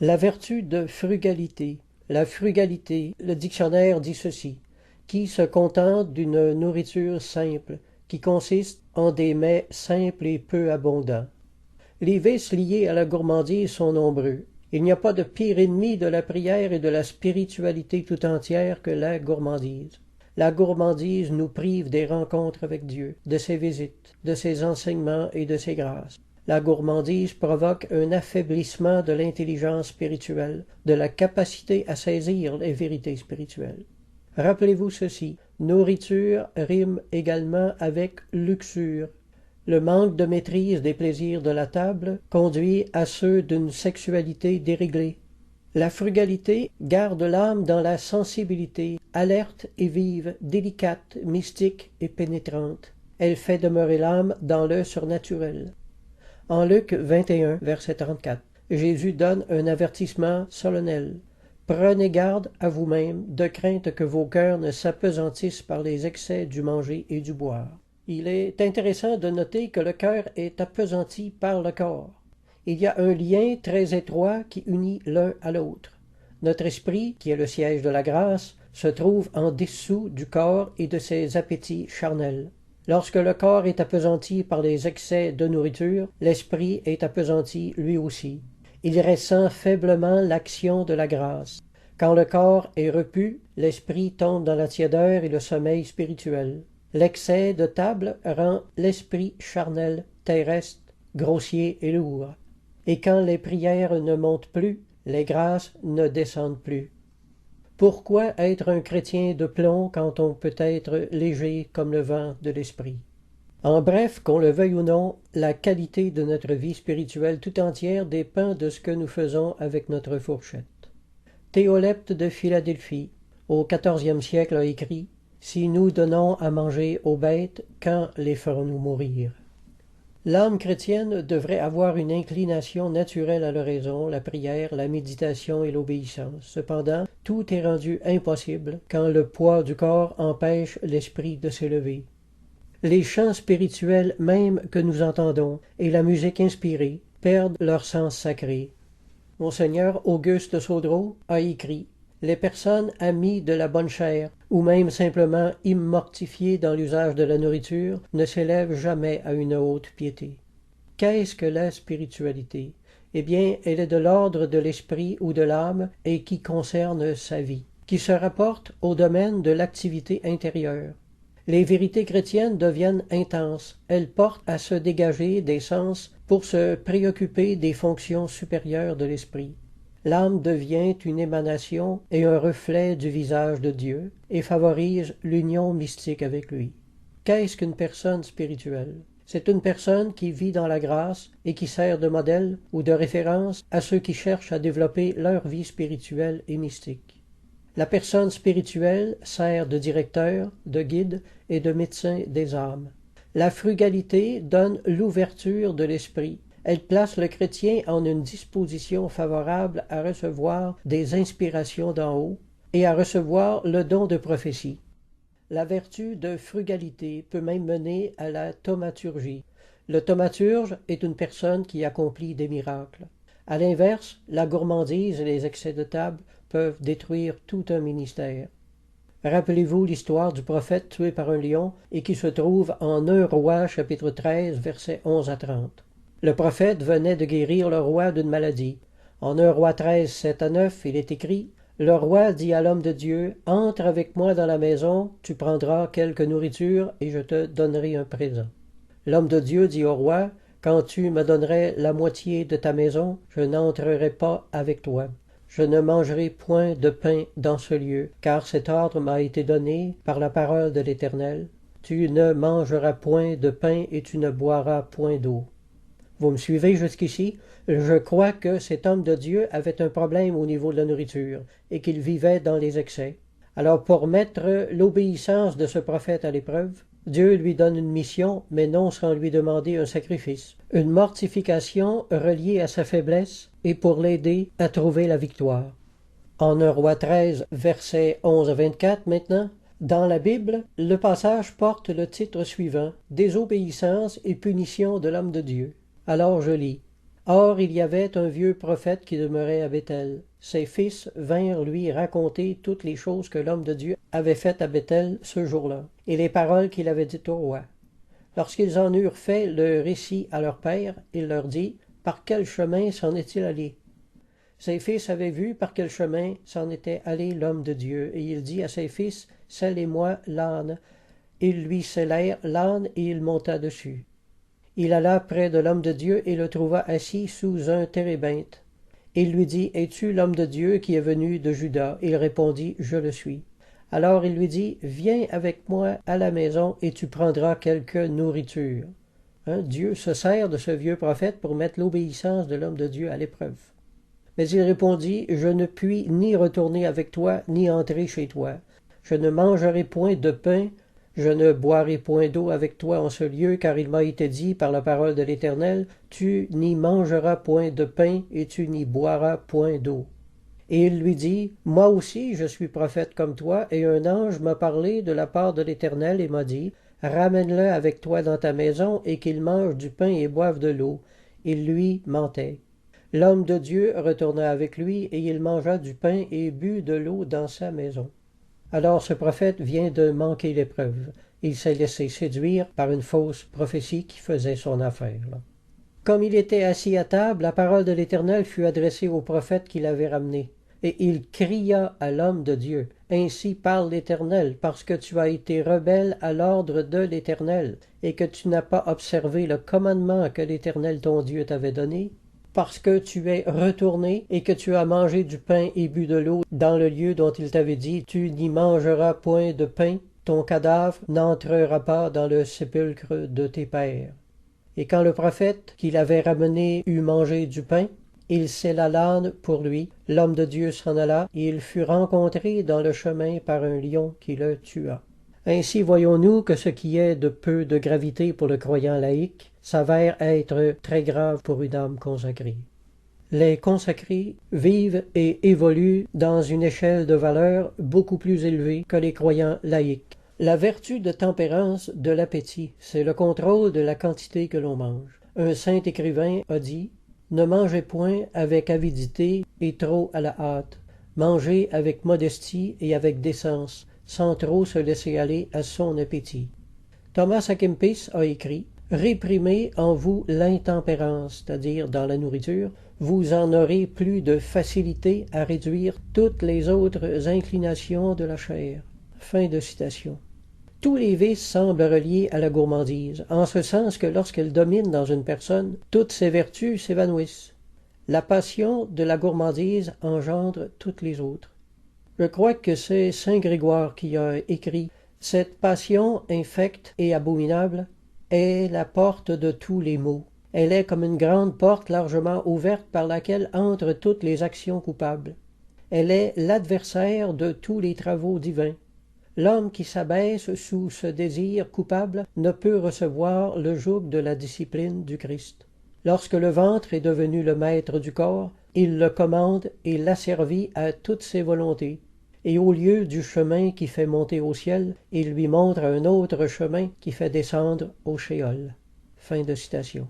La vertu de frugalité. La frugalité, le dictionnaire dit ceci: qui se contente d'une nourriture simple, qui consiste en des mets simples et peu abondants. Les vices liés à la gourmandise sont nombreux. Il n'y a pas de pire ennemi de la prière et de la spiritualité tout entière que la gourmandise. La gourmandise nous prive des rencontres avec Dieu, de ses visites, de ses enseignements et de ses grâces. La gourmandise provoque un affaiblissement de l'intelligence spirituelle, de la capacité à saisir les vérités spirituelles. Rappelez-vous ceci, nourriture rime également avec luxure. Le manque de maîtrise des plaisirs de la table conduit à ceux d'une sexualité déréglée. La frugalité garde l'âme dans la sensibilité, alerte et vive, délicate, mystique et pénétrante. Elle fait demeurer l'âme dans le surnaturel. En Luc 21, verset 34, Jésus donne un avertissement solennel. Prenez garde à vous-même, de crainte que vos cœurs ne s'apesantissent par les excès du manger et du boire. Il est intéressant de noter que le cœur est appesanti par le corps. Il y a un lien très étroit qui unit l'un à l'autre. Notre esprit, qui est le siège de la grâce, se trouve en dessous du corps et de ses appétits charnels. Lorsque le corps est appesanti par les excès de nourriture, l'esprit est appesanti lui aussi. Il ressent faiblement l'action de la grâce. Quand le corps est repu, l'esprit tombe dans la tiédeur et le sommeil spirituel. L'excès de table rend l'esprit charnel, terrestre, grossier et lourd. Et quand les prières ne montent plus, les grâces ne descendent plus. Pourquoi être un chrétien de plomb quand on peut être léger comme le vent de l'esprit? En bref, qu'on le veuille ou non, la qualité de notre vie spirituelle tout entière dépend de ce que nous faisons avec notre fourchette. Théolepte de Philadelphie, au XIVe siècle, a écrit « Si nous donnons à manger aux bêtes, quand les ferons-nous mourir ?» L'âme chrétienne devrait avoir une inclination naturelle à l'oraison, la prière, la méditation et l'obéissance. Cependant, tout est rendu impossible quand le poids du corps empêche l'esprit de s'élever. Les chants spirituels même que nous entendons et la musique inspirée perdent leur sens sacré. Monseigneur Auguste Saudreau a écrit « Les personnes amies de la bonne chair, ou même simplement immortifiées dans l'usage de la nourriture, ne s'élèvent jamais à une haute piété. » Qu'est-ce que la spiritualité? Eh bien, elle est de l'ordre de l'esprit ou de l'âme et qui concerne sa vie, qui se rapporte au domaine de l'activité intérieure. Les vérités chrétiennes deviennent intenses, elles portent à se dégager des sens pour se préoccuper des fonctions supérieures de l'esprit. L'âme devient une émanation et un reflet du visage de Dieu et favorise l'union mystique avec lui. Qu'est-ce qu'une personne spirituelle? C'est une personne qui vit dans la grâce et qui sert de modèle ou de référence à ceux qui cherchent à développer leur vie spirituelle et mystique. La personne spirituelle sert de directeur, de guide et de médecin des âmes. La frugalité donne l'ouverture de l'esprit. Elle place le chrétien en une disposition favorable à recevoir des inspirations d'en haut et à recevoir le don de prophétie. La vertu de frugalité peut même mener à la thaumaturgie. Le thaumaturge est une personne qui accomplit des miracles. À l'inverse, la gourmandise et les excès de table peuvent détruire tout un ministère. Rappelez-vous l'histoire du prophète tué par un lion et qui se trouve en 1 Roi chapitre 13 versets 11 à 30. Le prophète venait de guérir le roi d'une maladie. En 1 Roi 13, 7 à 9, il est écrit « Le roi dit à l'homme de Dieu, « Entre avec moi dans la maison, tu prendras quelque nourriture et je te donnerai un présent. » L'homme de Dieu dit au roi, « Quand tu me donnerais la moitié de ta maison, je n'entrerai pas avec toi. Je ne mangerai point de pain dans ce lieu, car cet ordre m'a été donné par la parole de l'Éternel. Tu ne mangeras point de pain et tu ne boiras point d'eau. » Vous me suivez jusqu'ici? Je crois que cet homme de Dieu avait un problème au niveau de la nourriture et qu'il vivait dans les excès. Alors pour mettre l'obéissance de ce prophète à l'épreuve, Dieu lui donne une mission, mais non sans lui demander un sacrifice, une mortification reliée à sa faiblesse et pour l'aider à trouver la victoire. En 1 Roi 13, versets 11 à 24 maintenant, dans la Bible, le passage porte le titre suivant « Désobéissance et punition de l'homme de Dieu ». Alors je lis. Or il y avait un vieux prophète qui demeurait à Béthel. Ses fils vinrent lui raconter toutes les choses que l'homme de Dieu avait faites à Béthel ce jour-là, et les paroles qu'il avait dites au roi. Lorsqu'ils en eurent fait le récit à leur père, il leur dit, « Par quel chemin s'en est-il allé ?» Ses fils avaient vu par quel chemin s'en était allé l'homme de Dieu, et il dit à ses fils, « Sellez-moi l'âne. » Ils lui sellèrent l'âne, et il monta dessus. Il alla près de l'homme de Dieu et le trouva assis sous un térébinthe. Il lui dit, « Es-tu l'homme de Dieu qui est venu de Juda ?» Il répondit, « Je le suis. » Alors il lui dit, « Viens avec moi à la maison et tu prendras quelque nourriture. » Dieu se sert de ce vieux prophète pour mettre l'obéissance de l'homme de Dieu à l'épreuve. Mais il répondit, « Je ne puis ni retourner avec toi, ni entrer chez toi. Je ne mangerai point de pain, je ne boirai point d'eau avec toi en ce lieu, car il m'a été dit par la parole de l'Éternel, tu n'y mangeras point de pain et tu n'y boiras point d'eau. » Et il lui dit, « Moi aussi je suis prophète comme toi, et un ange m'a parlé de la part de l'Éternel et m'a dit, ramène-le avec toi dans ta maison et qu'il mange du pain et boive de l'eau. » Il lui mentait. L'homme de Dieu retourna avec lui, et il mangea du pain et but de l'eau dans sa maison. Alors ce prophète vient de manquer l'épreuve. Il s'est laissé séduire par une fausse prophétie qui faisait son affaire. Comme il était assis à table, la parole de l'Éternel fut adressée au prophète qui l'avait ramené. Et il cria à l'homme de Dieu, « Ainsi parle l'Éternel, parce que tu as été rebelle à l'ordre de l'Éternel, et que tu n'as pas observé le commandement que l'Éternel ton Dieu t'avait donné, parce que tu es retourné et que tu as mangé du pain et bu de l'eau dans le lieu dont il t'avait dit, tu n'y mangeras point de pain, ton cadavre n'entrera pas dans le sépulcre de tes pères. » Et quand le prophète qui l'avait ramené eut mangé du pain, il sella l'âne pour lui, l'homme de Dieu s'en alla, et il fut rencontré dans le chemin par un lion qui le tua. Ainsi voyons-nous que ce qui est de peu de gravité pour le croyant laïque s'avère être très grave pour une âme consacrée. Les consacrés vivent et évoluent dans une échelle de valeur beaucoup plus élevée que les croyants laïques. La vertu de tempérance de l'appétit, c'est le contrôle de la quantité que l'on mange. Un saint écrivain a dit « Ne mangez point avec avidité et trop à la hâte. Mangez avec modestie et avec décence, sans trop se laisser aller à son appétit. » Thomas à Kempis a écrit « Réprimez en vous l'intempérance, c'est-à-dire dans la nourriture, vous en aurez plus de facilité à réduire toutes les autres inclinations de la chair. » Fin de citation. Tous les vices semblent reliés à la gourmandise, en ce sens que lorsqu'elle domine dans une personne, toutes ses vertus s'évanouissent. La passion de la gourmandise engendre toutes les autres. Je crois que c'est saint Grégoire qui a écrit « Cette passion infecte et abominable est la porte de tous les maux. Elle est comme une grande porte largement ouverte par laquelle entrent toutes les actions coupables. Elle est l'adversaire de tous les travaux divins. L'homme qui s'abaisse sous ce désir coupable ne peut recevoir le joug de la discipline du Christ. Lorsque le ventre est devenu le maître du corps, il le commande et l'asservit à toutes ses volontés. Et au lieu du chemin qui fait monter au ciel, il lui montre un autre chemin qui fait descendre au Shéol. » Fin de citation.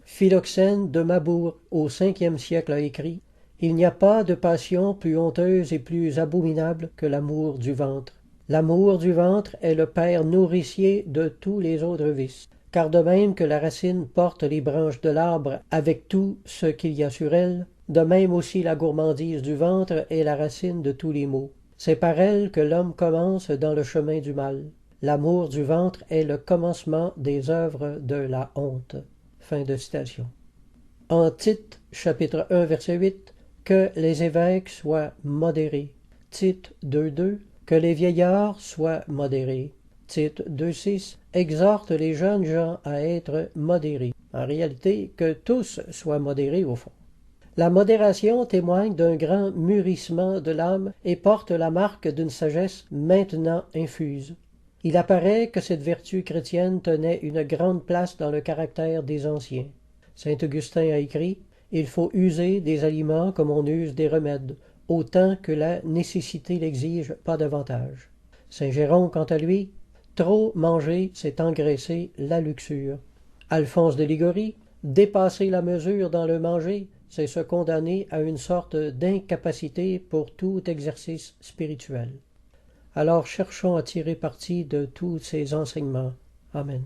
Philoxène de Mabour, au Ve siècle, a écrit « Il n'y a pas de passion plus honteuse et plus abominable que l'amour du ventre. L'amour du ventre est le père nourricier de tous les autres vices, car de même que la racine porte les branches de l'arbre avec tout ce qu'il y a sur elle, de même aussi la gourmandise du ventre est la racine de tous les maux. C'est par elle que l'homme commence dans le chemin du mal. L'amour du ventre est le commencement des œuvres de la honte. » Fin de citation. En Tite, chapitre 1, verset 8, que les évêques soient modérés. Tite 2.2, que les vieillards soient modérés. Tite 2.6, exhorte les jeunes gens à être modérés. En réalité, que tous soient modérés au fond. La modération témoigne d'un grand mûrissement de l'âme et porte la marque d'une sagesse maintenant infuse. Il apparaît que cette vertu chrétienne tenait une grande place dans le caractère des anciens. Saint Augustin a écrit « Il faut user des aliments comme on use des remèdes, autant que la nécessité l'exige, pas davantage. » Saint Jérôme, quant à lui, « Trop manger, c'est engraisser la luxure. » Alphonse de Ligorie Dépasser la mesure dans le manger, c'est se condamner à une sorte d'incapacité pour tout exercice spirituel. Alors cherchons à tirer parti de tous ces enseignements. Amen.